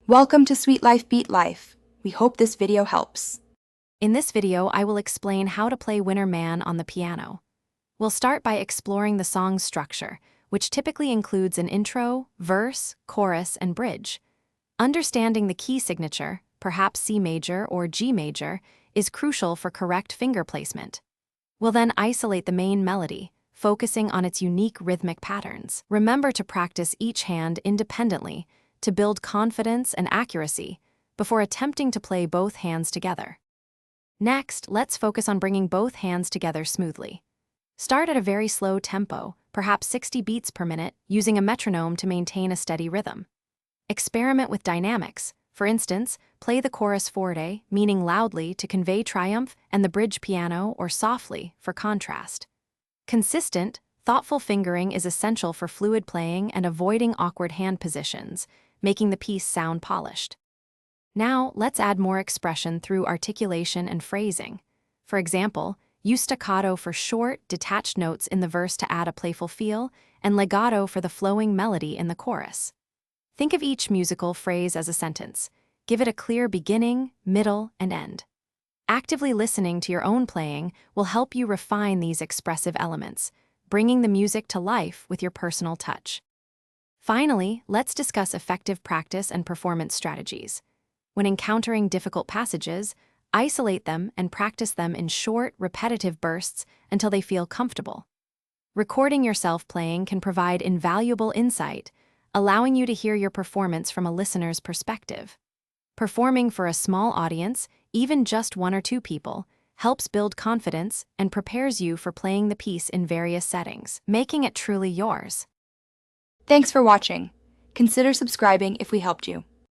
Welcome to Sweet Life Beat Life. We hope this video helps. In this video, I will explain how to play Winner Man on the piano. We'll start by exploring the song's structure, which typically includes an intro, verse, chorus, and bridge. Understanding the key signature, perhaps C major or G major, is crucial for correct finger placement. We'll then isolate the main melody, focusing on its unique rhythmic patterns. Remember to practice each hand independently to build confidence and accuracy before attempting to play both hands together. Next, let's focus on bringing both hands together smoothly. Start at a very slow tempo, perhaps 60 beats per minute, using a metronome to maintain a steady rhythm. Experiment with dynamics. For instance, play the chorus forte, meaning loudly to convey triumph, and the bridge piano or softly for contrast. Consistent, thoughtful fingering is essential for fluid playing and avoiding awkward hand positions, making the piece sound polished. Now, let's add more expression through articulation and phrasing. For example, use staccato for short, detached notes in the verse to add a playful feel, and legato for the flowing melody in the chorus. Think of each musical phrase as a sentence. Give it a clear beginning, middle, and end. Actively listening to your own playing will help you refine these expressive elements, bringing the music to life with your personal touch. Finally, let's discuss effective practice and performance strategies. When encountering difficult passages, isolate them and practice them in short, repetitive bursts until they feel comfortable. Recording yourself playing can provide invaluable insight, allowing you to hear your performance from a listener's perspective. Performing for a small audience, even just one or two people, helps build confidence and prepares you for playing the piece in various settings, making it truly yours. Thanks for watching. Consider subscribing if we helped you.